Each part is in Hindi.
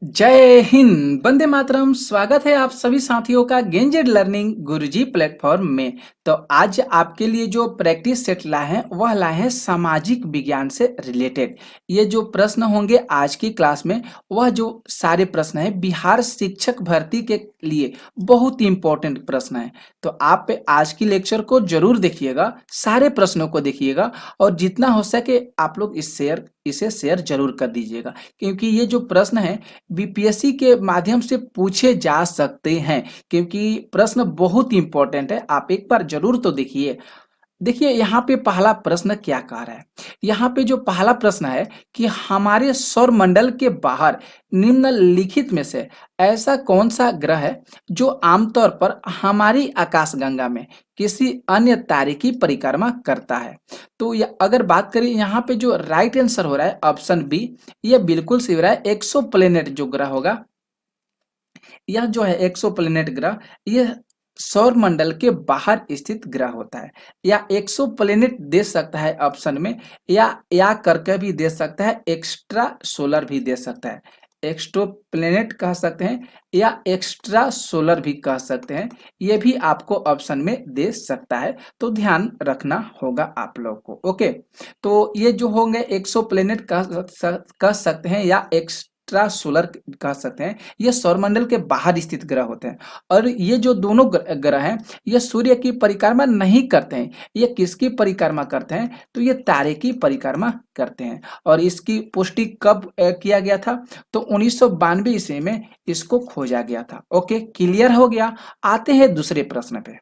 जय हिंद, वंदे मातरम। स्वागत है आप सभी साथियों का गेंजेड लर्निंग गुरुजी प्लेटफॉर्म में। तो आज आपके लिए जो प्रैक्टिस सेट लाए हैं वह लाए हैं सामाजिक विज्ञान से रिलेटेड। ये जो प्रश्न होंगे आज की क्लास में, वह जो सारे प्रश्न हैं बिहार शिक्षक भर्ती के लिए बहुत ही इंपॉर्टेंट प्रश्न है। तो आप आज की लेक्चर को जरूर देखिएगा, सारे प्रश्नों को देखिएगा और जितना हो सके आप लोग इसे शेयर जरूर कर दीजिएगा, क्योंकि ये जो प्रश्न है बीपीएससी के माध्यम से पूछे जा सकते हैं। क्योंकि प्रश्न बहुत इंपॉर्टेंट है, आप एक बार जरूर तो देखिए। देखिए यहाँ पे पहला प्रश्न क्या कह रहा है। यहाँ पे जो पहला प्रश्न है कि हमारे सौर मंडल के बाहर निम्नलिखित में से ऐसा कौन सा ग्रह है जो आमतौर पर हमारी आकाशगंगा में किसी अन्य तारे की परिक्रमा करता है। तो अगर बात करें यहाँ पे जो राइट आंसर हो रहा है ऑप्शन बी, ये बिल्कुल सही हो रहा है। एक्सो प्लेनेट जो ग्रह होगा, यह जो है एक्सो प्लेनेट ग्रह, यह सौर मंडल के बाहर स्थित ग्रह होता है। या एक्सो प्लेनेट दे सकता है ऑप्शन में, या करके भी दे सकता है, एक्स्ट्रा सोलर भी दे सकता है। एक्स्ट्रो प्लेनेट कह सकते हैं या एक्स्ट्रा सोलर भी कह सकते हैं, ये भी आपको ऑप्शन में दे सकता है। तो ध्यान रखना होगा आप लोग को। ओके, तो ये जो होंगे एक्सो प्लेनेट कह सकते हैं या एक्स्ट्रा सोलर कह सकते हैं, ये सौरमंडल के बाहर स्थित ग्रह होते हैं। और ये जो दोनों ग्रह हैं, ये सूर्य की परिक्रमा नहीं करते हैं। ये किसकी परिक्रमा करते हैं? तो ये तारे की परिक्रमा करते हैं। और इसकी पुष्टि कब किया गया था? तो 1992 ईस्वी में इसको खोजा गया था। ओके, क्लियर हो गया। आते हैं दूसरे प्रश्न पे।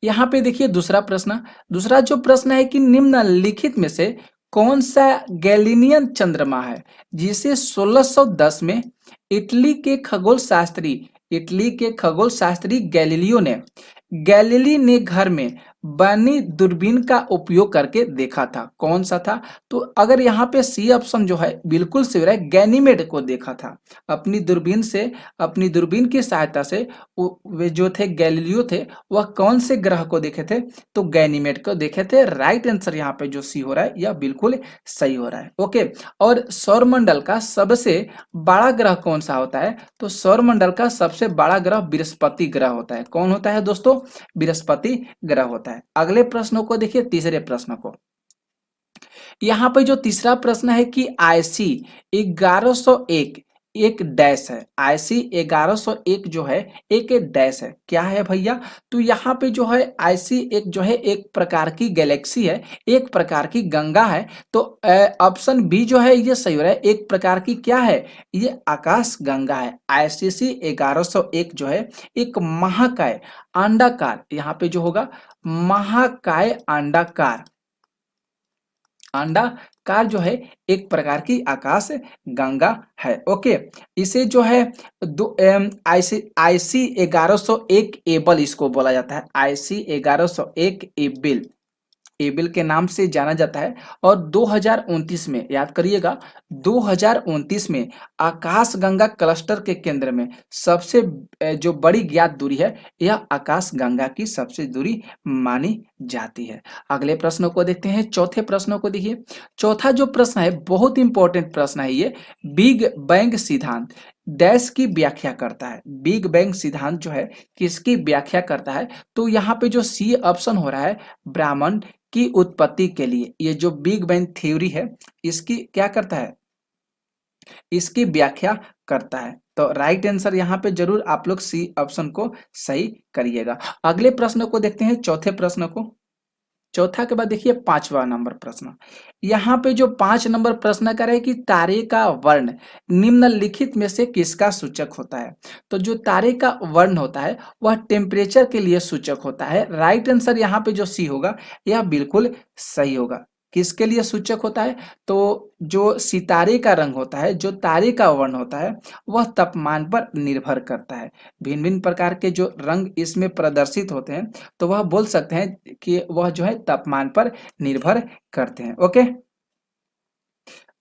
यहाँ पे देखिए दूसरा प्रश्न। दूसरा जो प्रश्न है कि निम्नलिखित में से कौन सा गैलीलियन चंद्रमा है जिसे 1610 में इटली के खगोल शास्त्री गैलीली ने घर में बनी दूरबीन का उपयोग करके देखा था। कौन सा था? तो अगर यहाँ पे सी ऑप्शन जो है बिल्कुल सही है, गैनीमेड को देखा था अपनी दूरबीन से। अपनी दूरबीन की सहायता से वे जो थे गैलीलियो थे, वह कौन से ग्रह को देखे थे? तो गैनीमेड को देखे थे। राइट आंसर यहाँ पे जो सी हो रहा है यह बिल्कुल सही हो रहा है। ओके, और सौरमंडल का सबसे बड़ा ग्रह कौन सा होता है? तो सौरमंडल का सबसे बड़ा ग्रह बृहस्पति ग्रह होता है। कौन होता है दोस्तों? बृहस्पति ग्रह होता है। अगले प्रश्नों को देखिए, तीसरे प्रश्न को। यहाँ पे जो तीसरा प्रश्न है कि आईसी 1101 एक डैश है। आईसी 1101 जो है एक डैश है। क्या है भैया? तो यहाँ पे जो है आईसी एक जो है एक प्रकार की गैलेक्सी है, एक प्रकार की गंगा है। तो ऑप्शन बी जो है ये सही हो रहा है। एक प्रकार की क्या है? ये आकाश गंगा है। आईसीसी 1101 जो है एक महाकाय अंडाकार, यहाँ पे जो होगा महाकाय अंडाकार जो है एक प्रकार की आकाश गंगा है। ओके, इसे जो है दो आईसी 1101 एबल इसको बोला जाता है। आईसी 1101 एबिल के नाम से जाना जाता है। और 2029 में, याद करिएगा, 2029 में आकाशगंगा क्लस्टर के केंद्र में सबसे जो बड़ी ज्ञात दूरी है, यह आकाशगंगा की सबसे दूरी मानी जाती है। अगले प्रश्नों को देखते हैं। चौथे प्रश्नों को देखिए। चौथा जो प्रश्न है बहुत इंपॉर्टेंट प्रश्न है ये। बिग बैंग सिद्धांत डैश की व्याख्या करता है। बिग बैंग सिद्धांत जो है किसकी व्याख्या करता है? तो यहाँ पे जो सी ऑप्शन हो रहा है, ब्रह्मांड की उत्पत्ति के लिए, ये जो बिग बैंग थ्योरी है इसकी क्या करता है? इसकी व्याख्या करता है। तो राइट आंसर यहाँ पे जरूर आप लोग सी ऑप्शन को सही करिएगा। अगले प्रश्न को देखते हैं, चौथे प्रश्न को। चौथा के बाद देखिए पांचवा नंबर प्रश्न। यहाँ पे जो 5 नंबर प्रश्न करे कि तारे का वर्ण निम्नलिखित में से किसका सूचक होता है? तो जो तारे का वर्ण होता है वह टेम्परेचर के लिए सूचक होता है। राइट आंसर यहाँ पे जो सी होगा यह बिल्कुल सही होगा। किसके लिए सूचक होता है? तो जो सितारे का रंग होता है, जो तारे का वर्ण होता है, वह तापमान पर निर्भर करता है। भिन्न भिन्न प्रकार के जो रंग इसमें प्रदर्शित होते हैं, तो वह बोल सकते हैं कि वह जो है तापमान पर निर्भर करते हैं। ओके,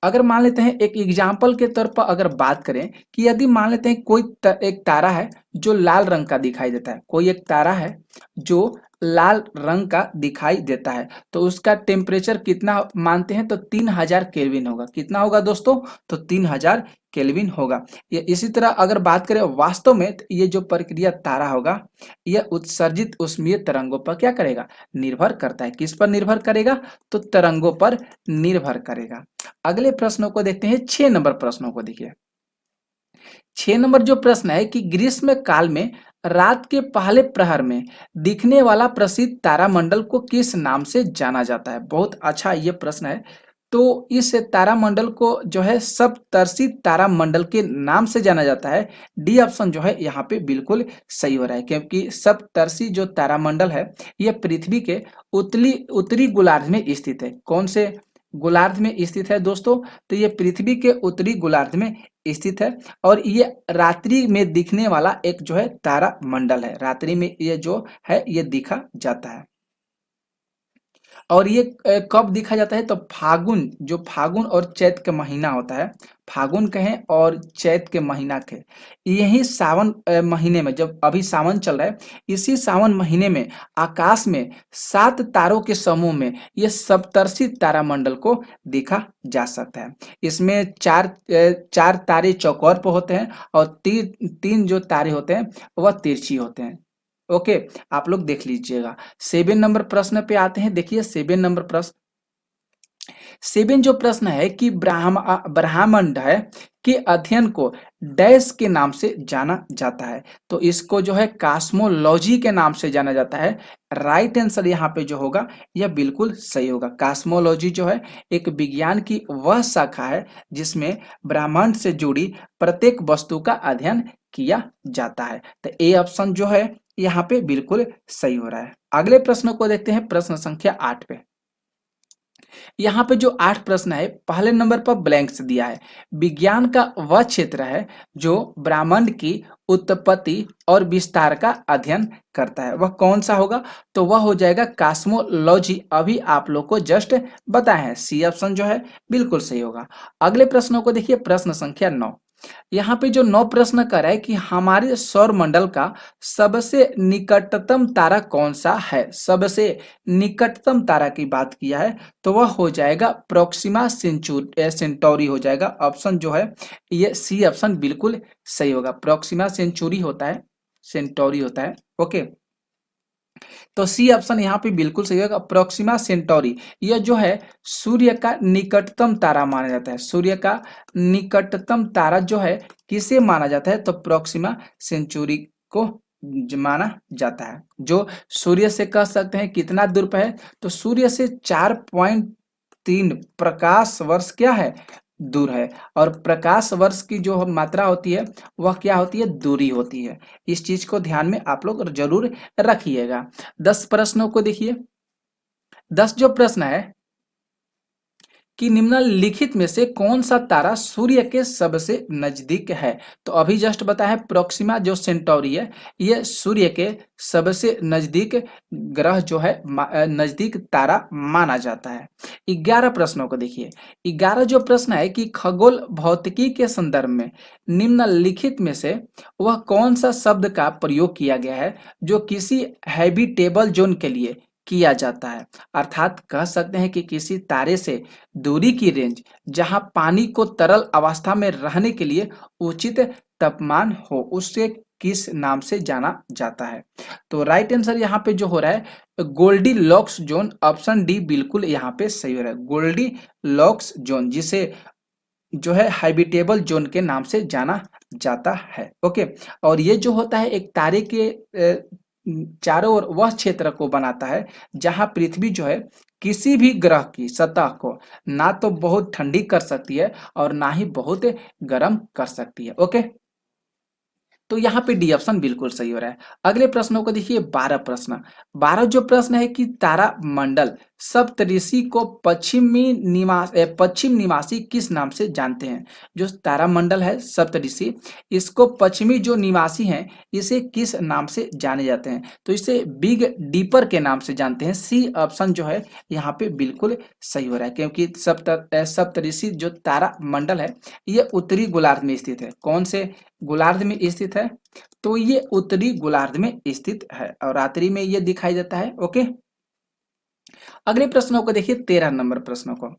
अगर मान लेते हैं एक एग्जाम्पल के तौर पर अगर बात करें कि यदि मान लेते हैं कोई एक तारा है जो लाल रंग का दिखाई देता है, कोई एक तारा है जो लाल रंग का दिखाई देता है, तो उसका टेम्परेचर कितना मानते हैं, तो 3000 केल्विन होगा। कितना होगा दोस्तों, तो 3000 केल्विन होगा। ये इसी तरह अगर बात करें वास्तव में, तो ये जो प्रक्रिया तारा होगा, यह उत्सर्जित ऊष्मीय तरंगों पर क्या करेगा, निर्भर करता है। किस पर निर्भर करेगा, तो तरंगों पर निर्भर करेगा। अगले प्रश्नों को देखते हैं, 6 नंबर प्रश्नों को देखिए। 6 नंबर जो प्रश्न है कि ग्रीष्म काल में रात के पहले प्रहर में दिखने वाला प्रसिद्ध तारामंडल को किस नाम से जाना जाता है। बहुत अच्छा ये प्रश्न है। तो इस तारामंडल को जो है सप्तर्षि तारामंडल के नाम से जाना जाता है। डी ऑप्शन जो है यहाँ पे बिल्कुल सही हो रहा है, क्योंकि सप्तर्षि जो तारामंडल है ये पृथ्वी के उत्तरी गोलार्ध में स्थित है। कौन से गोलार्ध में स्थित है दोस्तों, तो ये पृथ्वी के उत्तरी गोलार्ध में स्थित है। और ये रात्रि में दिखने वाला एक जो है तारा मंडल है, रात्रि में ये जो है ये दिखा जाता है। और ये कब दिखा जाता है, तो फागुन, जो फागुन और चैत का महीना होता है, फागुन कहें और चैत के महीना के, यही सावन महीने में, जब अभी सावन चल रहा है, इसी सावन महीने में आकाश में 7 तारों के समूह में ये सप्तर्षि तारामंडल को देखा जा सकता है। इसमें चार तारे चौकोर पर होते हैं और तीन जो तारे होते हैं वह तिरछी होते हैं। ओके, आप लोग देख लीजिएगा। 7 नंबर प्रश्न पे आते हैं। देखिए 7 नंबर प्रश्न, 7 जो प्रश्न है कि ब्रह्मांड है के अध्ययन को डैश के नाम से जाना जाता है, तो इसको जो है कॉस्मोलॉजी के नाम से जाना जाता है। राइट आंसर यहाँ पे जो होगा यह बिल्कुल सही होगा। कॉस्मोलॉजी जो है एक विज्ञान की वह शाखा है जिसमें ब्रह्मांड से जुड़ी प्रत्येक वस्तु का अध्ययन किया जाता है। तो ए ऑप्शन जो है यहाँ पे बिल्कुल सही हो रहा है। अगले प्रश्न को देखते हैं, प्रश्न संख्या 8 पे। यहाँ पे जो 8 प्रश्न है, पहले नंबर पर ब्लैंक्स दिया है। विज्ञान का वह क्षेत्र है जो ब्रह्मांड की उत्पत्ति और विस्तार का अध्ययन करता है, वह कौन सा होगा, तो वह हो जाएगा कॉस्मोलॉजी। अभी आप लोग को जस्ट बताए हैं, सी ऑप्शन जो है बिल्कुल सही होगा। अगले प्रश्नों को देखिए, प्रश्न संख्या 9। यहाँ पे जो 9 प्रश्न कर है कि हमारे सौर मंडल का सबसे निकटतम तारा कौन सा है। सबसे निकटतम तारा की बात किया है तो वह हो जाएगा प्रोक्सिमा सेंटोरी हो जाएगा। ऑप्शन जो है ये सी ऑप्शन बिल्कुल सही होगा। प्रोक्सिमा सेंचुरी होता है, सेंटोरी होता है। ओके, तो सी ऑप्शन यहाँ पे बिल्कुल सही होगा, प्रोक्सिमा सेंटोरी। यह जो है सूर्य का निकटतम तारा माना जाता है। सूर्य का निकटतम तारा जो है किसे माना जाता है, तो प्रोक्सिमा सेंचुरी को माना जाता है। जो सूर्य से कह सकते हैं कितना दूर पे है, तो सूर्य से 4.3 प्रकाश वर्ष क्या है, दूर है। और प्रकाश वर्ष की जो मात्रा होती है वह क्या होती है, दूरी होती है। इस चीज को ध्यान में आप लोग जरूर रखिएगा। 10 प्रश्नों को देखिए। 10 जो प्रश्न है कि निम्नलिखित में से कौन सा तारा सूर्य के सबसे नजदीक है, तो अभी जस्ट बताया है प्रोक्सिमा जो सेंटोरी है ये सूर्य के सबसे नजदीक ग्रह जो है नजदीक तारा माना जाता है। 11 प्रश्नों को देखिए। 11 जो प्रश्न है कि खगोल भौतिकी के संदर्भ में निम्नलिखित में से वह कौन सा शब्द का प्रयोग किया गया है जो किसी हैबिटेबल जोन के लिए किया जाता है। अर्थात कह सकते हैं कि किसी तारे से दूरी की रेंज जहां पानी को तरल अवस्था में रहने के लिए उचित तापमान हो, उससे किस नाम से जाना जाता है। तो राइट आंसर यहाँ पे जो हो रहा है Goldilocks zone, option D बिल्कुल यहाँ पे सही हो रहा है। गोल्डी लॉक्स जोन जिसे जो है हैबिटेबल जोन के नाम से जाना जाता है। ओके, और ये जो होता है एक तारे के चारों ओर वह क्षेत्र को बनाता है जहां पृथ्वी जो है किसी भी ग्रह की सतह को ना तो बहुत ठंडी कर सकती है और ना ही बहुत गर्म कर सकती है। ओके, तो यहाँ पे डी ऑप्शन बिल्कुल सही हो रहा है। अगले प्रश्नों को देखिए, 12 प्रश्न। 12 जो प्रश्न है कि तारा मंडल सप्तऋषि को पश्चिम निवासी किस नाम से जानते हैं? जो तारामंडल है सप्तऋषि, इसको पश्चिमी जो निवासी हैं इसे किस नाम से जाने जाते हैं? तो इसे बिग डीपर के नाम से जानते हैं। सी ऑप्शन जो है यहाँ पे बिल्कुल सही हो रहा है, क्योंकि सप्तऋषि जो तारामंडल है ये उत्तरी गोलार्ध में स्थित है। कौन से गोलार्ध में स्थित है? तो ये उत्तरी गोलार्ध में स्थित है और रात्रि में ये दिखाई देता है। ओके, अगले प्रश्नों को देखिए, 13 नंबर प्रश्नों को।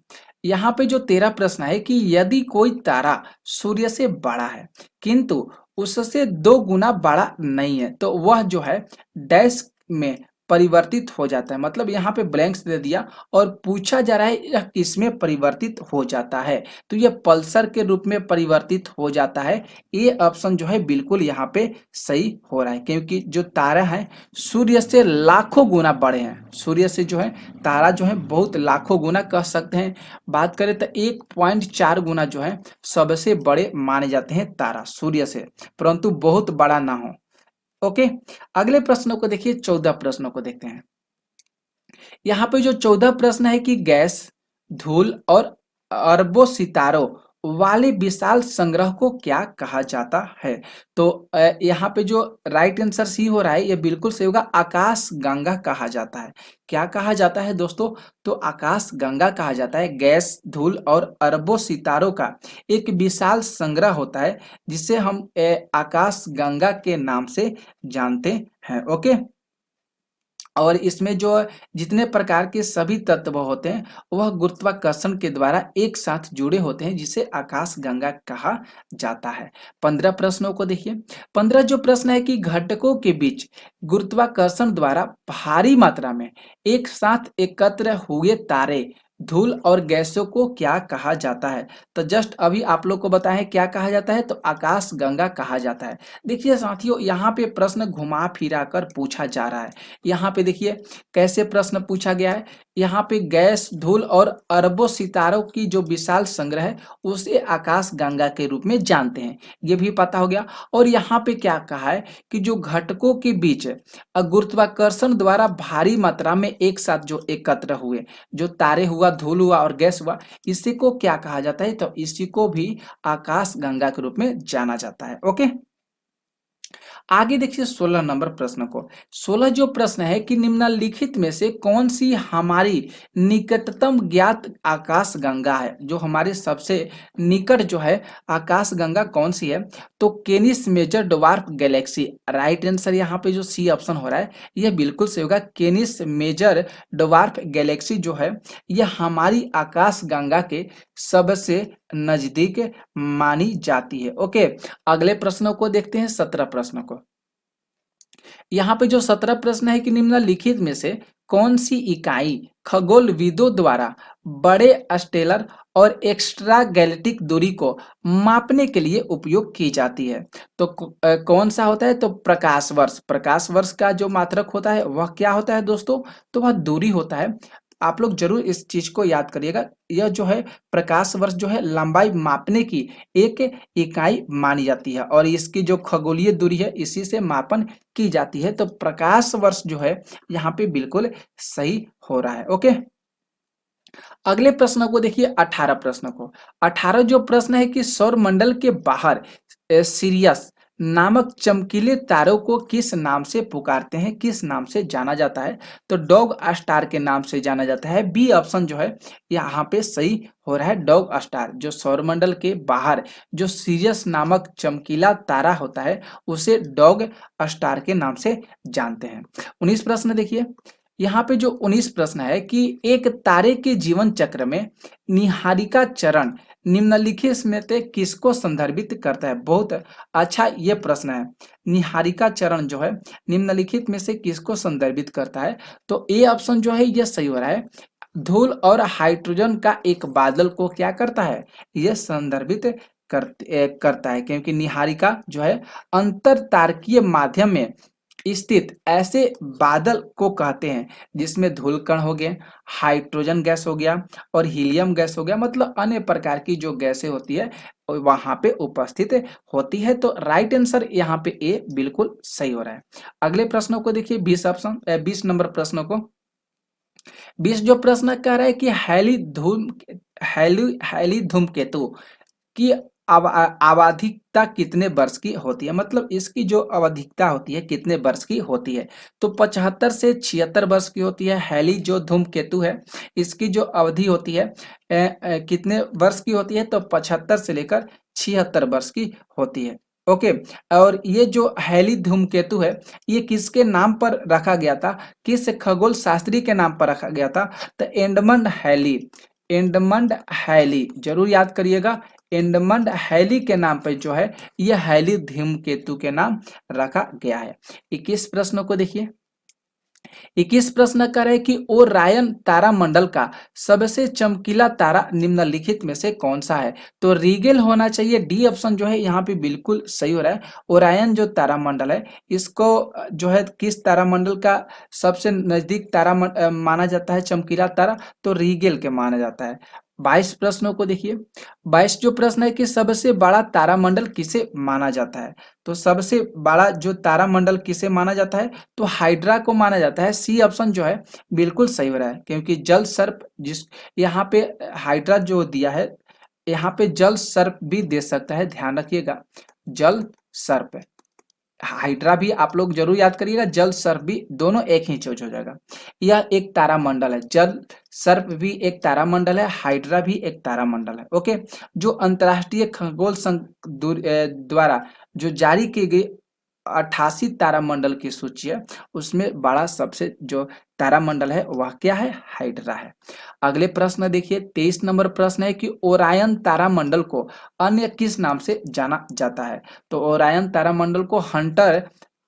यहाँ पे जो 13 प्रश्न है कि यदि कोई तारा सूर्य से बड़ा है किंतु उससे 2 गुना बड़ा नहीं है तो वह जो है डैश में परिवर्तित हो जाता है। मतलब यहाँ पे ब्लैंक्स दे दिया और पूछा जा रहा है यह किसमें परिवर्तित हो जाता है? तो यह पल्सर के रूप में परिवर्तित हो जाता है। ये ऑप्शन जो है बिल्कुल यहाँ पे सही हो रहा है, क्योंकि जो तारा है सूर्य से लाखों गुना बड़े हैं। सूर्य से जो है तारा जो है बहुत लाखों गुना कह सकते हैं। बात करें तो 1.4 गुना जो है सबसे बड़े माने जाते हैं तारा सूर्य से, परंतु बहुत बड़ा ना हो। ओके, अगले प्रश्नों को देखिए, 14 प्रश्नों को देखते हैं। यहाँ पे जो 14 प्रश्न है कि गैस, धूल और अरबों सितारों वाले विशाल संग्रह को क्या कहा जाता है? तो यहाँ पे जो राइट आंसर सी हो रहा है ये बिल्कुल सही होगा, आकाश गंगा कहा जाता है। क्या कहा जाता है दोस्तों? तो आकाश गंगा कहा जाता है। गैस, धूल और अरबों सितारों का एक विशाल संग्रह होता है जिसे हम आकाश गंगा के नाम से जानते हैं। ओके, और इसमें जो जितने प्रकार के सभी तत्व होते हैं वह गुरुत्वाकर्षण के द्वारा एक साथ जुड़े होते हैं जिसे आकाश गंगा कहा जाता है। 15 प्रश्नों को देखिए। 15 जो प्रश्न है कि घटकों के बीच गुरुत्वाकर्षण द्वारा भारी मात्रा में एक साथ एकत्र हुए तारे, धूल और गैसों को क्या कहा जाता है? तो जस्ट अभी आप लोग को बताएं क्या कहा जाता है, तो आकाश गंगा कहा जाता है। देखिए साथियों, यहाँ पे प्रश्न घुमा फिरा कर पूछा जा रहा है। यहाँ पे देखिए कैसे प्रश्न पूछा गया है। यहाँ पे गैस, धूल और अरबों सितारों की जो विशाल संग्रह है उसे आकाश गंगा के रूप में जानते हैं, ये भी पता हो गया। और यहाँ पे क्या कहा है कि जो घटकों के बीच गुरुत्वाकर्षण द्वारा भारी मात्रा में एक साथ जो एकत्र हुए, जो तारे हुआ, धूल हुआ और गैस हुआ, इसी को क्या कहा जाता है? तो इसी को भी आकाश गंगा के रूप में जाना जाता है। ओके, आगे देखिए 16 नंबर प्रश्न को। 16 जो प्रश्न है कि निम्नलिखित में से कौन सी हमारी निकटतम ज्ञात आकाश गंगा है? जो हमारे सबसे निकट जो है आकाश गंगा कौन सी है? तो Canis Major Dwarf Galaxy. Right answer यहाँ पे जो सी ऑप्शन हो रहा है यह बिल्कुल सही होगा। केनिस मेजर डवार्फ गैलेक्सी जो है यह हमारी आकाश गंगा के सबसे नजदीक मानी जाती है। ओके, अगले प्रश्नों को देखते हैं, 17 प्रश्नों को। यहाँ पे जो 17 प्रश्न है कि निम्नलिखित में से कौन सी इकाई खगोलविदों द्वारा बड़े स्टेलर और एक्स्ट्रा गैलेक्टिक दूरी को मापने के लिए उपयोग की जाती है? तो कौन सा होता है? तो प्रकाश वर्ष। प्रकाश वर्ष का जो मात्रक होता है वह क्या होता है दोस्तों? तो वह दूरी होता है। आप लोग जरूर इस चीज को याद करिएगा। यह जो है प्रकाश वर्ष जो है लंबाई मापने की एक इकाई मानी जाती है और इसकी जो खगोलीय दूरी है इसी से मापन की जाती है। तो प्रकाश वर्ष जो है यहाँ पे बिल्कुल सही हो रहा है। ओके, अगले प्रश्न को देखिए, 18 प्रश्न को। 18 जो प्रश्न है कि सौर मंडल के बाहर सीरियस नामक चमकीले तारों को किस नाम से पुकारते हैं, किस नाम से जाना जाता है? तो डॉग स्टार के नाम से जाना जाता है। बी ऑप्शन जो है यहाँ पे सही हो रहा है, डॉग स्टार। जो सौरमंडल के बाहर जो सीरियस नामक चमकीला तारा होता है उसे डॉग स्टार के नाम से जानते हैं। 19 प्रश्न देखिए। यहाँ पे जो 19 प्रश्न है कि एक तारे के जीवन चक्र में निहारिका चरण निम्नलिखित में से किसको संदर्भित करता है? बहुत अच्छा ये प्रश्न है। निहारिका चरण जो है निम्नलिखित में से किसको संदर्भित करता है? तो ए ऑप्शन जो है ये सही हो रहा है। धूल और हाइड्रोजन का एक बादल को क्या करता है? यह संदर्भित करता है, क्योंकि निहारिका जो है अंतर तारकीय माध्यम में स्थित ऐसे बादल को कहते हैं जिसमें धूल कण हो गए, हाइड्रोजन गैस हो गया और हीलियम गैस हो गया, मतलब अन्य प्रकार की जो गैसें होती है वहां पे उपस्थित होती है। तो राइट आंसर यहाँ पे ए बिल्कुल सही हो रहा है। अगले प्रश्नों को देखिए, 20 नंबर प्रश्नों को। 20 जो प्रश्न कह रहा है कि हैली धूमकेतु की आवधिकता कितने वर्ष की होती है, मतलब इसकी जो आवधिकता होती है कितने वर्ष की होती है। तो 75 से 76 वर्ष की होती है। हैली जो धूमकेतु है इसकी जो अवधि होती है कितने वर्ष की होती है, तो 75 से लेकर 76 वर्ष की होती है। ओके। और ये जो हैली धूमकेतु है ये किसके नाम पर रखा गया था, किस खगोल शास्त्री के नाम पर रखा गया था, तो एडमंड हैली। एडमंड हैली जरूर याद करिएगा, एडमंड हैली के नाम पर जो है यह हैली धूमकेतु के नाम रखा गया है। 21 प्रश्नों को देखिए। 21 प्रश्न कर है कि ओरायन तारामंडल का सबसे चमकीला तारा निम्नलिखित में से कौन सा है, तो रीगेल होना चाहिए। डी ऑप्शन जो है यहाँ पे बिल्कुल सही हो रहा है। ओरायन जो तारामंडल है इसको जो है किस तारामंडल का सबसे नजदीक तारा माना जाता है चमकीला तारा, तो रीगेल के माना जाता है। 22 प्रश्नों को देखिए। 22 जो प्रश्न है कि सबसे बड़ा तारामंडल किसे माना जाता है, तो सबसे बड़ा जो तारामंडल किसे माना जाता है, तो हाइड्रा को माना जाता है। सी ऑप्शन जो है बिल्कुल सही हो रहा है, क्योंकि जल सर्प जिस यहाँ पे हाइड्रा जो दिया है यहाँ पे जल सर्प भी दे सकता है, ध्यान रखिएगा। जल सर्प, हाइड्रा भी आप लोग जरूर याद करिएगा, जल सर्प भी, दोनों एक ही चीज हो जाएगा। यह एक तारामंडल है, जल सर्प भी एक तारामंडल है, हाइड्रा भी एक तारामंडल है। ओके। जो अंतर्राष्ट्रीय खगोल संघ द्वारा जो जारी की गई 88 तारामंडल की सूची है उसमें बड़ा सबसे जो तारामंडल है वह क्या है, हाइड्रा है। अगले प्रश्न देखिए। 23 नंबर प्रश्न है कि ओरायन तारामंडल को अन्य किस नाम से जाना जाता है, तो ओरायन तारामंडल को हंटर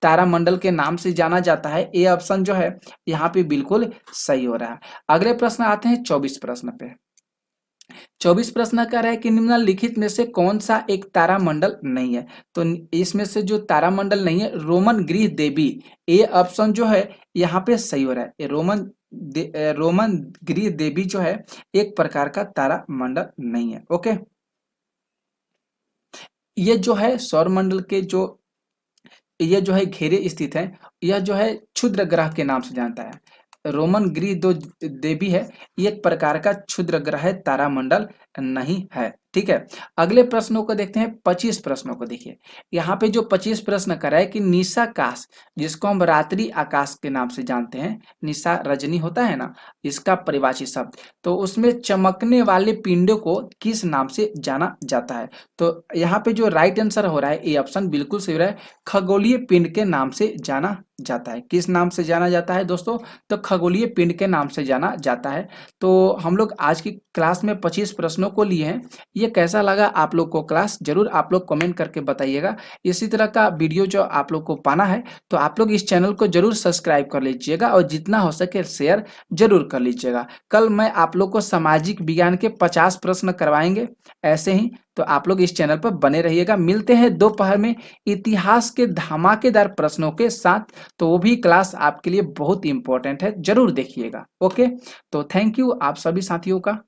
तारामंडल के नाम से जाना जाता है। ए ऑप्शन जो है यहाँ पे बिल्कुल सही हो रहा है। अगले प्रश्न आते हैं 24 प्रश्न पे। 24 प्रश्न कह रहा है कि निम्नलिखित में से कौन सा एक तारामंडल नहीं है, तो इसमें से जो तारामंडल नहीं है रोमन ग्रह देवी। ए ऑप्शन जो है यहाँ पे सही हो रहा है। रोमन ग्रह देवी जो है एक प्रकार का तारामंडल नहीं है। ओके। ये जो है सौरमंडल के जो ये जो है घेरे स्थित है, यह जो है क्षुद्र ग्रह के नाम से जानता है। रोमन ग्रह दो देवी है, ये एक प्रकार का क्षुद्र ग्रह है, तारामंडल नहीं है। ठीक है। अगले प्रश्नों को देखते हैं। 25 प्रश्नों को देखिए। यहाँ पे जो 25 प्रश्न करा है कि निशाकाश, जिसको हम रात्रि आकाश के नाम से जानते हैं, निशा रजनी होता है ना, इसका परिभाषी शब्द, तो उसमें चमकने वाले पिंडों को किस नाम से जाना जाता है, तो यहाँ पे जो राइट आंसर हो रहा है ए ऑप्शन बिल्कुल सही हो रहा है, खगोलीय पिंड के नाम से जाना जाता है। किस नाम से जाना जाता है दोस्तों, तो खगोलीय पिंड के नाम से जाना जाता है। तो हम लोग आज की क्लास में 25 प्रश्नों को लिए हैं। ये कैसा लगा आप लोग को क्लास, जरूर आप लोग कमेंट करके बताइएगा। इसी तरह का वीडियो जो आप लोग को पाना है तो आप लोग इस चैनल को जरूर सब्सक्राइब कर लीजिएगा और जितना हो सके शेयर जरूर कर लीजिएगा। कल मैं आप लोग को सामाजिक विज्ञान के 50 प्रश्न करवाएंगे ऐसे ही, तो आप लोग इस चैनल पर बने रहिएगा। मिलते हैं दोपहर में इतिहास के धमाकेदार प्रश्नों के साथ, तो वो भी क्लास आपके लिए बहुत इंपॉर्टेंट है, जरूर देखिएगा। ओके। तो थैंक यू आप सभी साथियों का।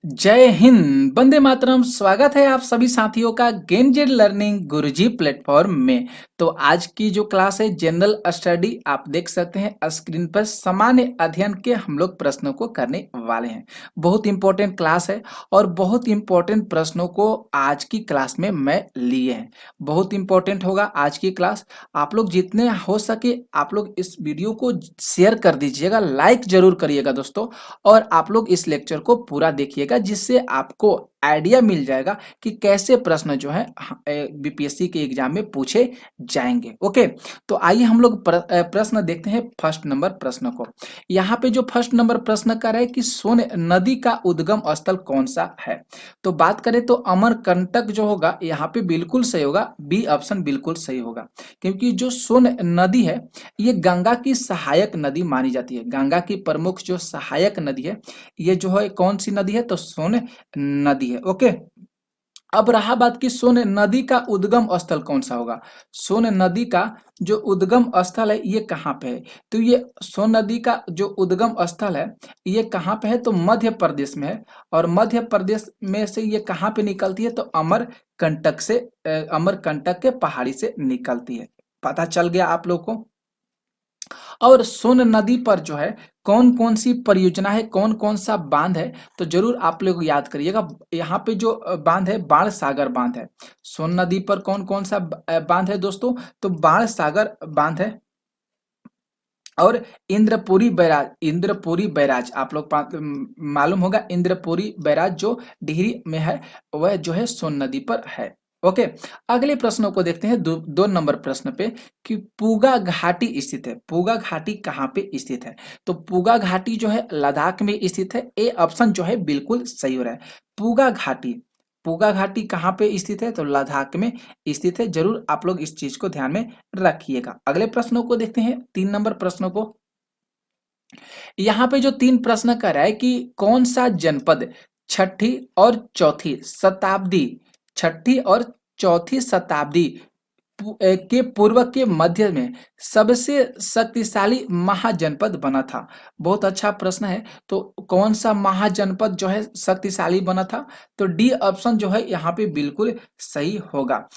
जय हिंद, वंदे मातरम। स्वागत है आप सभी साथियों का गेंजेड लर्निंग गुरुजी प्लेटफॉर्म में। तो आज की जो क्लास है जनरल स्टडी, आप देख सकते हैं स्क्रीन पर, सामान्य अध्ययन के हम लोग प्रश्नों को करने वाले हैं। बहुत इंपॉर्टेंट क्लास है और बहुत इंपॉर्टेंट प्रश्नों को आज की क्लास में मैं लिए हैं। बहुत इंपॉर्टेंट होगा आज की क्लास। आप लोग जितने हो सके आप लोग इस वीडियो को शेयर कर दीजिएगा, लाइक जरूर करिएगा दोस्तों, और आप लोग इस लेक्चर को पूरा देखिएगा, जिससे आपको आइडिया मिल जाएगा कि कैसे प्रश्न जो है बीपीएससी के एग्जाम में पूछे जाएंगे। ओके। तो आइए हम लोग प्रश्न देखते हैं फर्स्ट नंबर प्रश्न को। यहाँ पे जो फर्स्ट नंबर प्रश्न कर रहा है कि सोन नदी का उद्गम स्थल कौन सा है, तो बात करें तो अमरकंटक जो होगा यहाँ पे बिल्कुल सही होगा। बी ऑप्शन बिल्कुल सही होगा, क्योंकि जो सोन नदी है ये गंगा की सहायक नदी मानी जाती है। गंगा की प्रमुख जो सहायक नदी है ये जो है कौन सी नदी है, तो सोन नदी है। ओके। अब रहा बात कि सोन नदी का उद्गम स्थल कौन सा होगा। सोन नदी का जो उद्गम स्थल है ये कहाँ पे है, तो ये सोन नदी का जो उद्गम स्थल है ये कहाँ पे है, तो मध्य प्रदेश में है। और मध्य प्रदेश में से ये कहाँ पे निकलती है, तो अमरकंटक से, अमरकंटक के पहाड़ी से निकलती है। पता चल गया आप लोग को। और सोन नदी पर जो है कौन कौन सी परियोजना है, कौन कौन सा बांध है, तो जरूर आप लोग याद करिएगा। यहाँ पे जो बांध है बाण सागर बांध है। सोन नदी पर कौन कौन सा बांध है दोस्तों, तो बाण सागर बांध है। और इंद्रपुरी बैराज आप लोग मालूम होगा, इंद्रपुरी बैराज जो डिहरी में है, वह जो है सोन नदी पर है। ओके, अगले प्रश्नों को देखते हैं, 2 नंबर प्रश्न पे कि पूगा घाटी स्थित है। पूगा घाटी कहाँ पे स्थित है, तो पूगा घाटी जो है लद्दाख में स्थित है। ए ऑप्शन जो है बिल्कुल सही हो रहा है। पूगा घाटी, पूगा घाटी कहाँ पे स्थित है, तो लद्दाख में स्थित है। जरूर आप लोग इस चीज को ध्यान में रखिएगा। अगले प्रश्नों को देखते हैं, 3 नंबर प्रश्नों को। यहाँ पे जो 3 प्रश्न कर रहा है कि कौन सा जनपद छठी और चौथी शताब्दी, छठी और चौथी शताब्दी के पूर्व के मध्य में सबसे शक्तिशाली महाजनपद बना था। बहुत अच्छा प्रश्न है। तो कौन सा महाजनपद जो है शक्तिशाली बना था, तो डी ऑप्शन जो है यहाँ पे बिल्कुल सही होगा।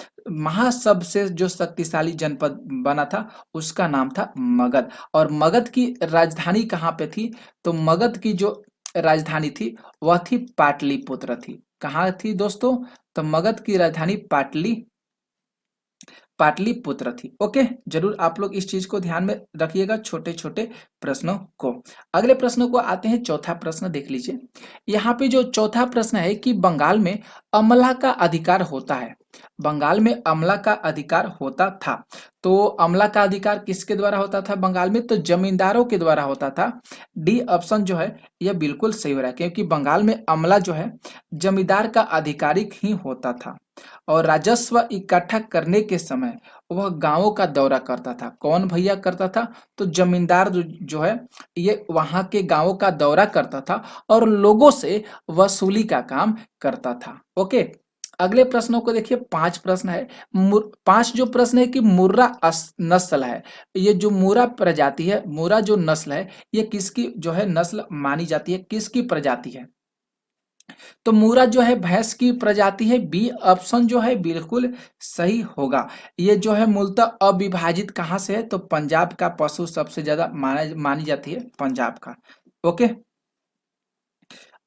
सबसे जो शक्तिशाली जनपद बना था उसका नाम था मगध। और मगध की राजधानी कहाँ पे थी, तो मगध की जो राजधानी थी वह थी पाटलिपुत्र थी। कहाँ थी दोस्तों, तो मगध की राजधानी पाटलिपुत्र थी। ओके, जरूर आप लोग इस चीज को ध्यान में रखिएगा, छोटे छोटे प्रश्नों को। अगले प्रश्नों को आते हैं, चौथा प्रश्न देख लीजिए। यहाँ पे जो चौथा प्रश्न है कि बंगाल में अमला का अधिकार होता है। बंगाल में अमला का अधिकार होता था, तो अमला का अधिकार किसके द्वारा होता था बंगाल में, तो जमींदारों के द्वारा होता था। डी ऑप्शन जो है यह बिल्कुल सही हो रहा है, क्योंकि बंगाल में अमला जो है जमींदार का आधिकारिक ही होता था। और राजस्व इकट्ठा करने के समय वह गांवों का दौरा करता था। कौन भैया करता था, तो जमींदार जो है ये वहां के गांवों का दौरा करता था और लोगों से वसूली का काम करता था। ओके, अगले प्रश्नों को देखिए, 5 प्रश्न है। 5 जो प्रश्न है कि मुर्रा नस्ल है, ये जो मुर्रा प्रजाति है, मुर्रा जो नस्ल है, ये किसकी जो है नस्ल मानी जाती है, किसकी प्रजाति है, तो मुर्रा जो है भैंस की प्रजाति है। बी ऑप्शन जो है बिल्कुल सही होगा। ये जो है मूलतः अविभाजित कहाँ से है, तो पंजाब का पशु सबसे ज्यादा मानी जाती है, पंजाब का। ओके,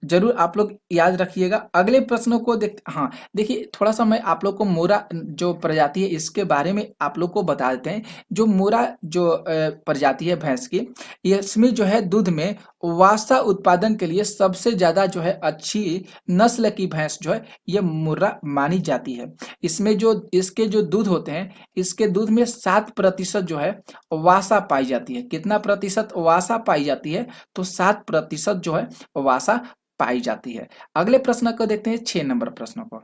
जरूर आप लोग याद रखिएगा। अगले प्रश्नों को हाँ देखिए, थोड़ा सा मैं आप लोग को मोरा जो प्रजाति है इसके बारे में आप लोग को बता देते हैं। जो मोरा जो प्रजाति है भैंस की, इसमें जो है दूध में वासा उत्पादन के लिए सबसे ज्यादा जो है अच्छी नस्ल की भैंस जो है ये मुर्रा मानी जाती है। इसमें जो इसके जो दूध होते हैं, इसके दूध में 7% जो है वासा पाई जाती है। कितना प्रतिशत वासा पाई जाती है, तो 7% जो है वासा पाई जाती है। अगले प्रश्न को देखते हैं, 6 नंबर प्रश्न को।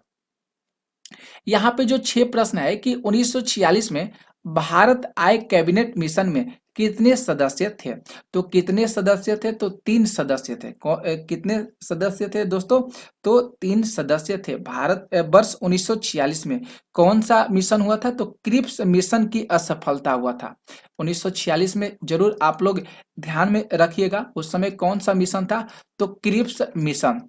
यहाँ पे जो 6 प्रश्न है कि 1946 में भारत आय कैबिनेट मिशन में कितने सदस्य थे, तो कितने सदस्य थे, तो 3 सदस्य थे। कितने सदस्य थे दोस्तों, तो 3 सदस्य थे। भारत वर्ष 1946 में कौन सा मिशन हुआ था, तो क्रिप्स मिशन की असफलता हुआ था 1946 में। जरूर आप लोग ध्यान में रखिएगा, उस समय कौन सा मिशन था, तो क्रिप्स मिशन।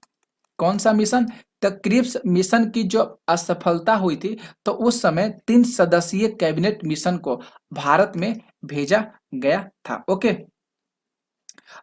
कौन सा मिशन, तो क्रिप्स मिशन की जो असफलता हुई थी, तो उस समय 3 सदस्यीय कैबिनेट मिशन को भारत में भेजा गया था। ओके,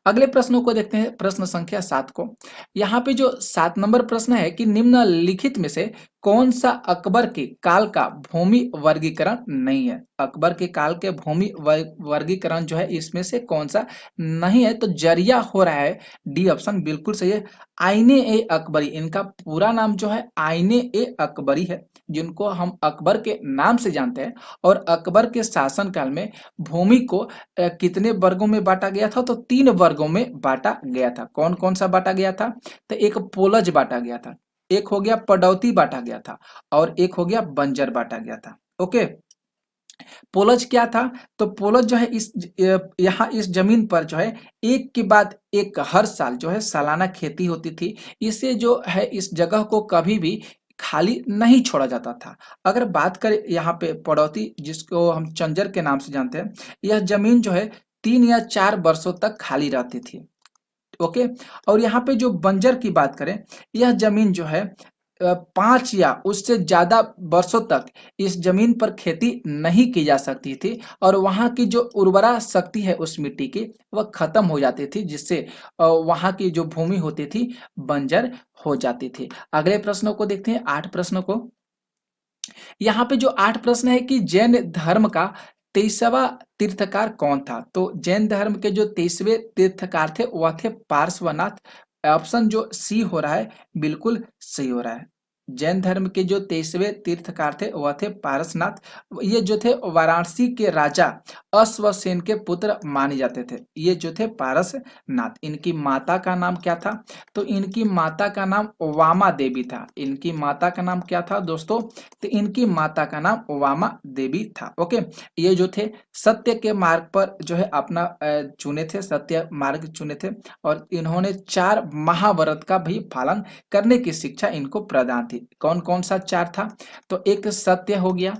अगले प्रश्नों को देखते हैं, प्रश्न संख्या 7 को। यहाँ पे जो 7 नंबर प्रश्न है कि निम्नलिखित में से कौन सा अकबर के काल का भूमि वर्गीकरण नहीं है। अकबर के काल के भूमि वर्गीकरण जो है इसमें से कौन सा नहीं है, तो जरिया हो रहा है। डी ऑप्शन बिल्कुल सही है। आईने ए अकबरी, इनका पूरा नाम जो है आईने ए अकबरी है, जिनको हम अकबर के नाम से जानते हैं। और अकबर के शासनकाल में भूमि को कितने वर्गों में बांटा गया था, तो 3 वर्गों में बांटा गया था। कौन कौन सा बांटा गया था, तो एक पोलज बांटा गया था, एक हो गया पडौती बांटा गया था, और एक हो गया बंजर बांटा गया था। ओके, पोलज क्या था, तो पोलज जो है इस यहाँ इस जमीन पर जो है एक के बाद एक हर साल जो है सालाना खेती होती थी। इसे जो है इस जगह को कभी भी खाली नहीं छोड़ा जाता था। अगर बात करें यहाँ पे पड़ौती, जिसको हम चंजर के नाम से जानते हैं, यह जमीन जो है 3 या 4 वर्षों तक खाली रहती थी। ओके, और यहाँ पे जो बंजर की बात करें, यह जमीन जो है 5 या उससे ज़्यादा वर्षों तक इस ज़मीन पर खेती नहीं की जा सकती थी और वहाँ की जो उर्वरा शक्ति है उस मिट्टी की वह ख़त्म हो जाती थी, जिससे वहाँ की जो भूमि होती थी बंजर हो जाती थी। अगले प्रश्नों को देखते हैं, 8 प्रश्नों को। यहाँ पे जो 8 प्रश्न है कि जैन धर्म का 23वां तीर्थकार कौन था? तो जैन धर्म के जो 23वें तीर्थकार थे वह थे पार्श्वनाथ। ऑप्शन जो सी हो रहा है बिल्कुल सही हो रहा है। जैन धर्म के जो 23वें तीर्थकार थे वह थे पारसनाथ। ये जो थे वाराणसी के राजा अश्वसेन के पुत्र माने जाते थे। ये जो थे पारसनाथ। इनकी माता का नाम क्या था? तो इनकी माता का नाम वामा देवी था। इनकी माता का नाम क्या था दोस्तों? तो इनकी माता का नाम वामा देवी था। ओके, ये जो थे सत्य के मार्ग पर जो है अपना चुने थे, सत्य मार्ग चुने थे और इन्होंने 4 महाव्रत का भी पालन करने की शिक्षा इनको प्रदान थी। कौन कौन सा 4 था? तो एक सत्य हो गया,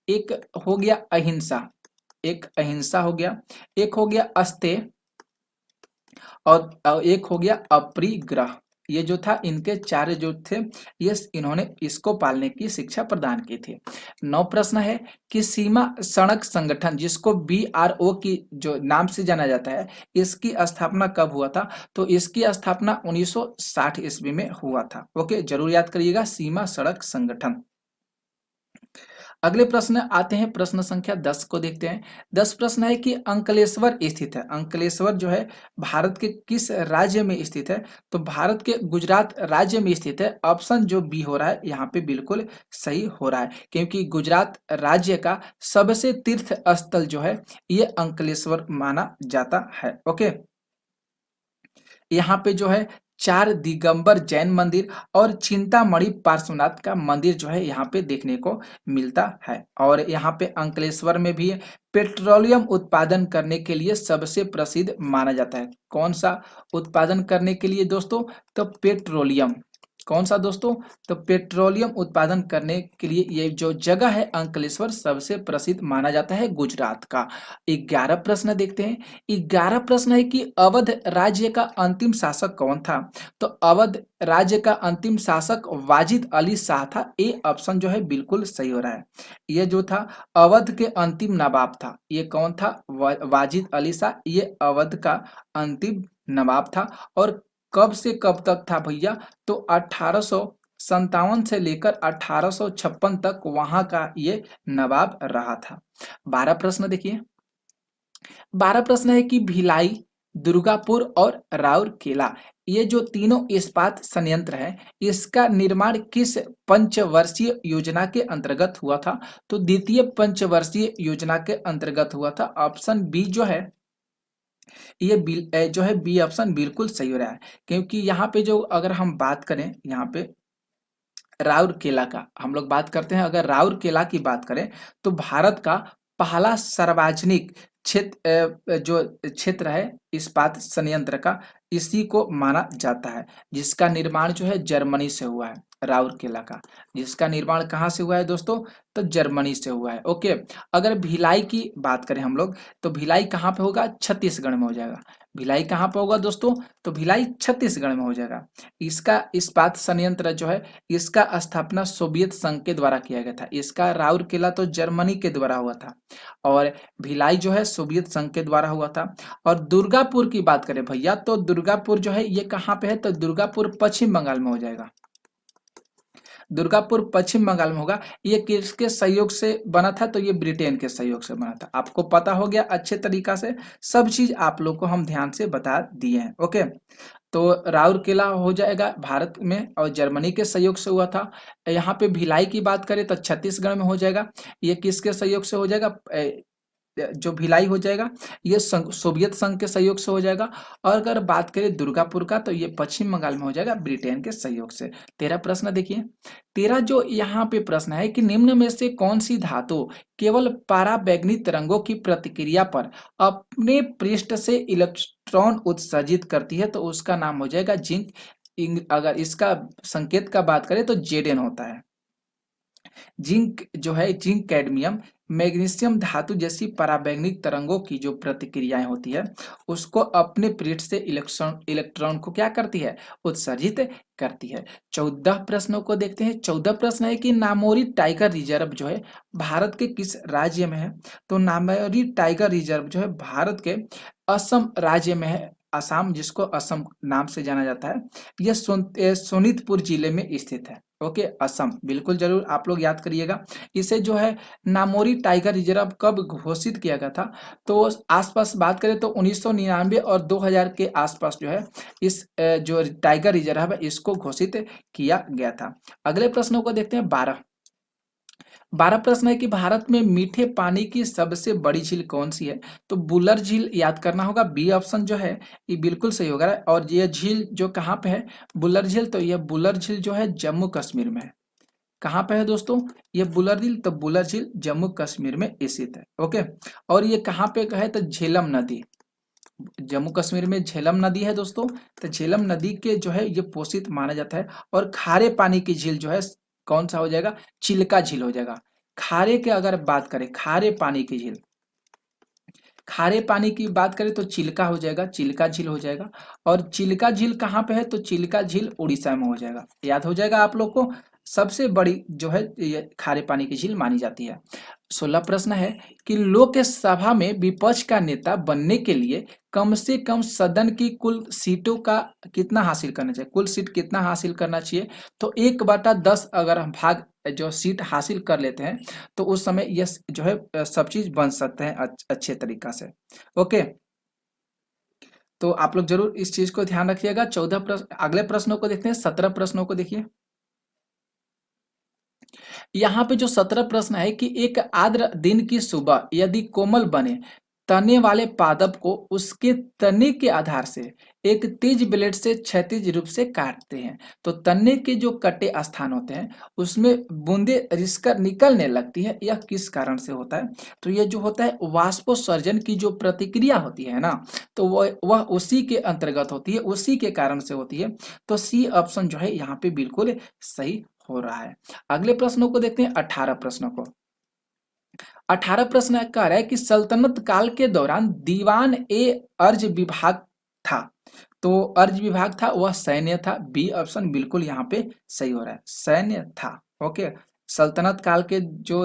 एक हो गया अहिंसा, एक अहिंसा हो गया, एक हो गया अस्तेय और एक हो गया अपरिग्रह। ये जो था इनके 4 जो थे ये इन्होंने इसको पालने की शिक्षा प्रदान की थी। 9 प्रश्न है कि सीमा सड़क संगठन जिसको BRO की जो नाम से जाना जाता है, इसकी स्थापना कब हुआ था? तो इसकी स्थापना 1960 ईस्वी में हुआ था। ओके, जरूर याद करिएगा सीमा सड़क संगठन। अगले प्रश्न आते हैं, प्रश्न संख्या 10 को देखते हैं। 10 प्रश्न है कि अंकलेश्वर स्थित है। अंकलेश्वर जो है भारत के किस राज्य में स्थित है? तो भारत के गुजरात राज्य में स्थित है। ऑप्शन जो बी हो रहा है यहाँ पे बिल्कुल सही हो रहा है, क्योंकि गुजरात राज्य का सबसे तीर्थ स्थल जो है ये अंकलेश्वर माना जाता है। ओके, यहाँ पे जो है 4 दिगंबर जैन मंदिर और चिंतामणि पार्श्वनाथ का मंदिर जो है यहाँ पे देखने को मिलता है। और यहाँ पे अंकलेश्वर में भी पेट्रोलियम उत्पादन करने के लिए सबसे प्रसिद्ध माना जाता है। कौन सा उत्पादन करने के लिए दोस्तों? तो पेट्रोलियम। कौन सा दोस्तों? तो पेट्रोलियम उत्पादन करने के लिए ये जो जगह है अंकलेश्वर सबसे प्रसिद्ध माना जाता है गुजरात का। 11 प्रश्न देखते हैं। 11 प्रश्न है कि अवध राज्य का अंतिम शासक कौन था? तो अवध राज्य का अंतिम शासक वाजिद अली शाह था। ए ऑप्शन जो है बिल्कुल सही हो रहा है। ये जो था अवध के अंतिम नवाब था। ये कौन था? वाजिद अली शाह। ये अवध का अंतिम नवाब था। और कब से कब तक था भैया? तो 1857 से लेकर 1856 तक वहां का ये नवाब रहा था। 12 प्रश्न देखिए। 12 प्रश्न है कि भिलाई, दुर्गापुर और राउरकेला ये जो तीनों इस्पात संयंत्र है इसका निर्माण किस पंचवर्षीय योजना के अंतर्गत हुआ था? तो द्वितीय पंचवर्षीय योजना के अंतर्गत हुआ था। ऑप्शन बी जो है ये जो है बी ऑप्शन बिल्कुल सही हो रहा है, क्योंकि यहाँ पे जो अगर हम बात करें यहाँ पे राउरकेला का हम लोग बात करते हैं, अगर राउरकेला की बात करें तो भारत का पहला सार्वजनिक क्षेत्र जो क्षेत्र है इस्पात संयंत्र का इसी को माना जाता है, जिसका निर्माण जो है जर्मनी से हुआ है। राउरकेला का जिसका निर्माण कहाँ से हुआ है दोस्तों? तो जर्मनी से हुआ है। ओके, अगर भिलाई की बात करें हम लोग तो भिलाई कहाँ पे होगा? छत्तीसगढ़ में हो जाएगा। भिलाई कहाँ पे होगा दोस्तों? तो भिलाई छत्तीसगढ़ में हो जाएगा। इसका इस्पात संयंत्र जो है इसका स्थापना सोवियत संघ के द्वारा किया गया था। इसका राउरकेला तो जर्मनी के द्वारा हुआ था और भिलाई जो है सोवियत संघ के द्वारा हुआ था। और दुर्गापुर की बात करें भैया तो दुर्गापुर जो है ये कहाँ पे है? तो दुर्गापुर पश्चिम बंगाल में हो जाएगा। दुर्गापुर पश्चिम बंगाल में होगा। ये किसके सहयोग से बना था? तो ये ब्रिटेन के सहयोग से बना था। आपको पता हो गया अच्छे तरीका से, सब चीज आप लोग को हम ध्यान से बता दिए हैं। ओके, तो राउरकेला हो जाएगा भारत में और जर्मनी के सहयोग से हुआ था। यहाँ पे भिलाई की बात करें तो छत्तीसगढ़ में हो जाएगा। ये किसके सहयोग से हो जाएगा? जो भिलाई हो जाएगा ये सोवियत संघ के सहयोग से हो जाएगा। और अगर बात करें दुर्गापुर का तो ये पश्चिम बंगाल में हो जाएगा ब्रिटेन के सहयोग से। 13 प्रश्न देखिए। 13 जो यहाँ पे प्रश्न है कि निम्न में से कौन सी धातु केवल पराबैंगनी तरंगों की प्रतिक्रिया पर अपने पृष्ठ से इलेक्ट्रॉन उत्सर्जित करती है? तो उसका नाम हो जाएगा जिंक। अगर इसका संकेत का बात करें तो Zn होता है। जिंक जो है जिंक कैडमियम मैग्नीशियम धातु जैसी पराबैंगनी तरंगों की जो प्रतिक्रियाएं होती है उसको अपने पीरियड से इलेक्ट्रॉन को क्या करती है, उत्सर्जित करती है। 14 प्रश्नों को देखते हैं। 14 प्रश्न है कि नामोरी टाइगर रिजर्व जो है भारत के किस राज्य में है। तो नामोरी टाइगर रिजर्व जो है भारत के असम राज्य में है। असम, जिसको असम नाम से जाना जाता है, यह सोनितपुर जिले में स्थित है। ओके, असम बिल्कुल जरूर आप लोग याद करिएगा। इसे जो है नामोरी टाइगर रिजर्व कब घोषित किया गया था, तो आसपास बात करें तो 1999 और 2000 के आसपास जो है इस जो टाइगर रिजर्व है इसको घोषित किया गया था। अगले प्रश्नों को देखते हैं। 12 प्रश्न है कि भारत में मीठे पानी की सबसे बड़ी झील कौन सी है। तो बुलर झील याद करना होगा, बी ऑप्शन जो है ये बिल्कुल सही होगा। और ये झील जो कहाँ पे है, बुलर झील, तो यह बुलर झील जो है जम्मू कश्मीर में है। कहाँ पे है दोस्तों, ये बुलर झील, तो बुलर झील जम्मू कश्मीर में स्थित है। ओके, और ये कहाँ पे है, तो झेलम नदी, जम्मू कश्मीर में झेलम नदी है दोस्तों। तो झेलम नदी के जो है ये पोषित माना जाता है। और खारे पानी की झील जो है कौन सा हो जाएगा, चिल्का झील हो जाएगा। खारे के अगर बात करें, खारे पानी की झील, खारे पानी की बात करें तो चिल्का हो जाएगा, चिल्का झील हो जाएगा। और चिल्का झील कहाँ पे है, तो चिल्का झील उड़ीसा में हो जाएगा। याद हो जाएगा आप लोग को। सबसे बड़ी जो है ये खारे पानी की झील मानी जाती है। 16 प्रश्न है कि लोकसभा में विपक्ष का नेता बनने के लिए कम से कम सदन की कुल सीटों का कितना हासिल करना चाहिए, कुल सीट कितना हासिल करना चाहिए। तो 1/10 अगर हम भाग जो सीट हासिल कर लेते हैं तो उस समय ये जो है सब चीज बन सकते हैं अच्छे तरीका से। ओके, तो आप लोग जरूर इस चीज को ध्यान रखिएगा। 14 प्रश्न, अगले प्रश्नों को देखते हैं। 17 प्रश्नों को देखिए। यहाँ पे जो 17 प्रश्न है कि एक आर्द्र दिन की सुबह यदि कोमल बने तने वाले पादप को उसके तने के आधार से एक तेज ब्लेड से क्षैतिज रूप से काटते हैं, तो तने के जो कटे स्थान होते हैं उसमें बूंदे रिसकर निकलने लगती है, यह किस कारण से होता है। तो यह जो होता है वाष्पोत्सर्जन की जो प्रतिक्रिया होती है ना, तो वह उसी के अंतर्गत होती है, उसी के कारण से होती है। तो सी ऑप्शन जो है यहाँ पे बिल्कुल सही हो रहा है। अगले प्रश्नों को देखते हैं। 18 प्रश्नों को। 18 प्रश्न कह रहा है कि सल्तनत काल के दौरान दीवान ए अर्ज विभाग था। तो अर्ज विभाग था वह सैन्य था, बी ऑप्शन बिल्कुल यहाँ पे सही हो रहा है, सैन्य था। ओके, सल्तनत काल के जो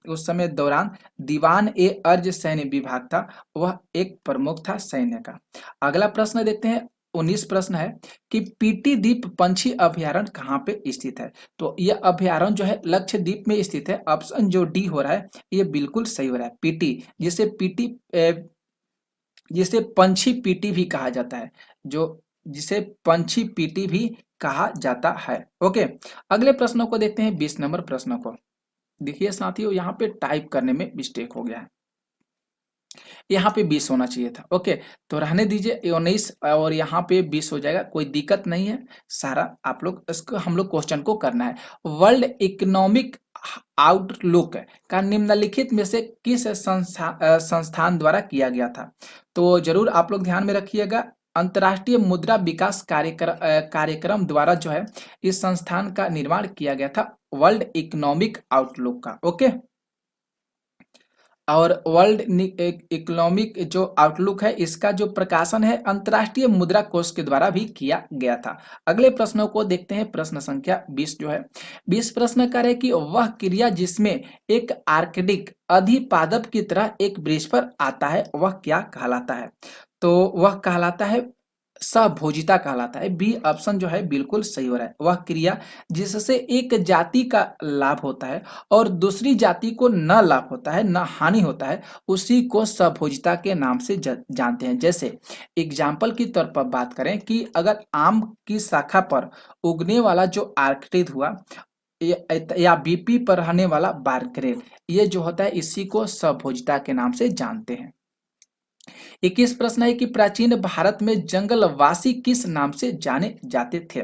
उस समय दौरान दीवान ए अर्ज सैन्य विभाग था, वह एक प्रमुख था सैन्य का। अगला प्रश्न देखते हैं। 19 प्रश्न है कि पीटी द्वीप पंछी अभयारण्य कहाँ पे स्थित है। तो यह अभयारण्य जो है लक्षद्वीप में स्थित है। ऑप्शन जो डी हो रहा है ये बिल्कुल सही हो रहा है। पीटी, जिसे पंछी पीटी भी कहा जाता है, जो जिसे पंछी पीटी भी कहा जाता है। ओके, अगले प्रश्नों को देखते हैं। 20 नंबर प्रश्नों को देखिए साथियों, यहाँ पे टाइप करने में मिस्टेक हो गया है, यहाँ पे 20 होना चाहिए था। ओके, तो रहने दीजिए 19 और यहाँ पे 20 हो जाएगा, कोई दिक्कत नहीं है। सारा आप लोग इसको, हम लोग क्वेश्चन को करना है। वर्ल्ड इकोनॉमिक आउटलुक का निम्नलिखित में से किस संस्थान द्वारा किया गया था। तो जरूर आप लोग ध्यान में रखिएगा, अंतर्राष्ट्रीय मुद्रा विकास कार्यक्रम द्वारा जो है इस संस्थान का निर्माण किया गया था, वर्ल्ड इकोनॉमिक आउटलुक का। ओके, और वर्ल्ड इकोनॉमिक जो आउटलुक है इसका जो प्रकाशन है अंतर्राष्ट्रीय मुद्रा कोष के द्वारा भी किया गया था। अगले प्रश्नों को देखते हैं। प्रश्न संख्या 20 जो है, 20 प्रश्न कर है कि वह क्रिया जिसमें एक आर्कटिक अधिपादप की तरह एक वृक्ष पर आता है वह क्या कहलाता है। तो वह कहलाता है सहभोजिता कहलाता है। बी ऑप्शन जो है बिल्कुल सही हो रहा है। वह क्रिया जिससे एक जाति का लाभ होता है और दूसरी जाति को न लाभ होता है न हानि होता है, उसी को सहभोजिता के नाम से जानते हैं। जैसे एग्जाम्पल की तौर पर बात करें कि अगर आम की शाखा पर उगने वाला जो आर्किड हुआ या बीपी पर रहने वाला बार्करेल, ये जो होता है इसी को सहभोजिता के नाम से जानते हैं। 21 प्रश्न है कि प्राचीन भारत में जंगलवासी किस नाम से जाने जाते थे।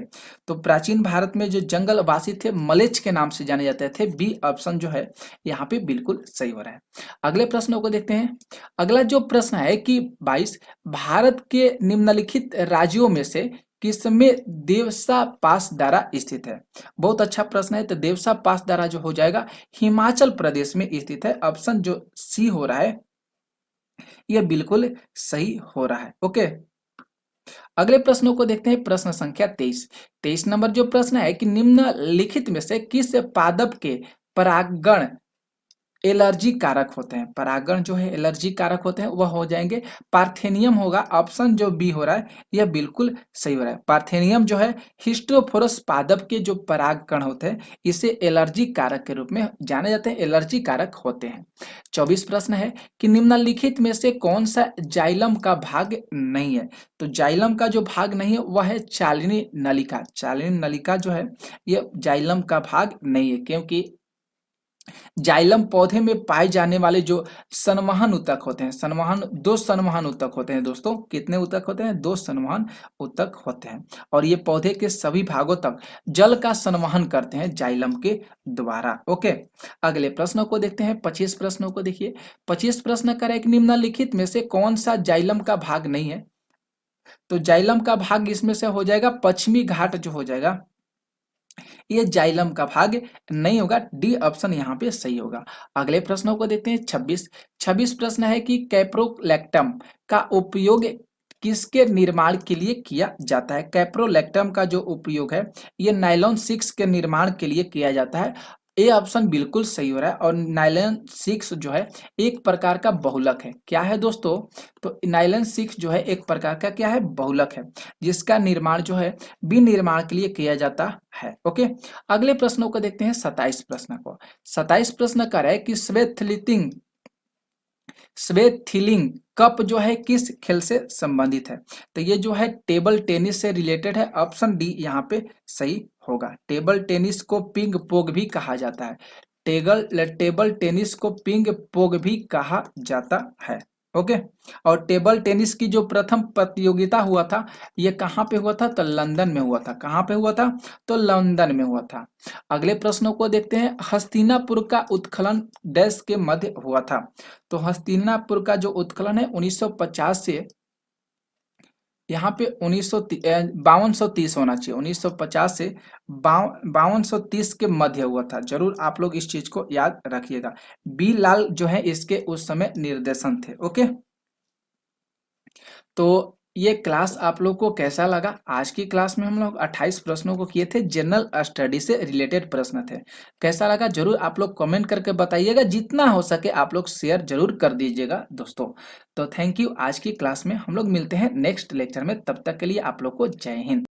तो प्राचीन भारत में जो जंगलवासी थे मलेच्छ के नाम से जाने जाते थे। बी ऑप्शन जो है यहाँ पे बिल्कुल सही हो रहा है। अगले प्रश्नों को देखते हैं। अगला जो प्रश्न है कि 22, भारत के निम्नलिखित राज्यों में से किसमें देवसा पासदारा स्थित है? बहुत अच्छा प्रश्न है। तो देवसा पासदारा जो हो जाएगा हिमाचल प्रदेश में स्थित है। ऑप्शन जो सी हो रहा है यह बिल्कुल सही हो रहा है। ओके, अगले प्रश्नों को देखते हैं। प्रश्न संख्या 23। 23 नंबर जो प्रश्न है कि निम्नलिखित में से किस पादप के परागण एलर्जी कारक होते हैं? परागण जो है एलर्जी कारक होते हैं वह हो जाएंगे पार्थेनियम होगा। ऑप्शन जो बी हो रहा है यह बिल्कुल सही हो रहा है। पार्थेनियम जो है हिस्टोफोरस पादप के जो परागकण होते हैं इसे एलर्जी कारक के रूप में जाने जाते हैं, एलर्जी कारक होते हैं। 24 प्रश्न है कि निम्नलिखित में से कौन सा जाइलम का भाग नहीं है? तो जाइलम का जो भाग नहीं है वह है चालिनी नलिका। चालिनी नलिका जो है यह जाइलम का भाग नहीं है, क्योंकि जाइलम पौधे में पाए जाने वाले जो संवहन ऊतक होते हैं, संवहन दो संवहन ऊतक होते हैं दोस्तों। कितने ऊतक होते हैं? दो संवहन ऊतक होते हैं, और ये पौधे के सभी भागों तक जल का संवहन करते हैं जाइलम के द्वारा। ओके, अगले प्रश्नों को देखते हैं। 25 प्रश्नों को देखिए। 25 प्रश्न करें कि निम्नलिखित में से कौन सा जाइलम का भाग नहीं है? तो जाइलम का भाग इसमें से हो जाएगा पश्चिमी घाट जो हो जाएगा ये जाइलम का भाग नहीं होगा। डी ऑप्शन यहाँ पे सही होगा। अगले प्रश्नों को देखते हैं। 26 प्रश्न है कि कैप्रोलैक्टम का उपयोग किसके निर्माण के लिए किया जाता है? कैप्रोलैक्टम का जो उपयोग है ये नायलॉन 6 के निर्माण के लिए किया जाता है। ए ऑप्शन बिल्कुल सही हो रहा है। और नायलॉन 6 जो है एक प्रकार का बहुलक है। क्या है दोस्तों? तो नायलॉन 6 जो है एक प्रकार का क्या है? बहुलक है, जिसका निर्माण जो है विनिर्माण के लिए किया जाता है। ओके, अगले प्रश्नों को देखते हैं। 27 प्रश्न को। 27 प्रश्न कर है कि स्वेथिलिंग कप जो है किस खेल से संबंधित है? तो ये जो है टेबल टेनिस से रिलेटेड है। ऑप्शन डी यहाँ पे सही होगा। टेबल टेनिस को पिंग पोंग भी कहा जाता है। टेबल टेनिस को पिंग पोंग भी कहा जाता है। ओके, और टेबल टेनिस की जो प्रथम प्रतियोगिता हुआ था ये कहाँ पे हुआ था? तो लंदन में हुआ था। कहाँ पे हुआ था? तो लंदन में हुआ था। अगले प्रश्नों को देखते हैं। हस्तिनापुर का उत्खनन देश के मध्य हुआ था। तो हस्तिनापुर का जो उत्खनन है 1950 से यहाँ पे 5230 होना चाहिए। 1950 से 5230 के मध्य हुआ था। जरूर आप लोग इस चीज को याद रखिएगा। बी लाल जो है इसके उस समय निर्देशन थे। ओके, तो ये क्लास आप लोग को कैसा लगा? आज की क्लास में हम लोग 28 प्रश्नों को किए थे, जनरल स्टडी से रिलेटेड प्रश्न थे। कैसा लगा जरूर आप लोग कमेंट करके बताइएगा। जितना हो सके आप लोग शेयर जरूर कर दीजिएगा दोस्तों। तो थैंक यू। आज की क्लास में हम लोग मिलते हैं नेक्स्ट लेक्चर में। तब तक के लिए आप लोग को जय हिंद।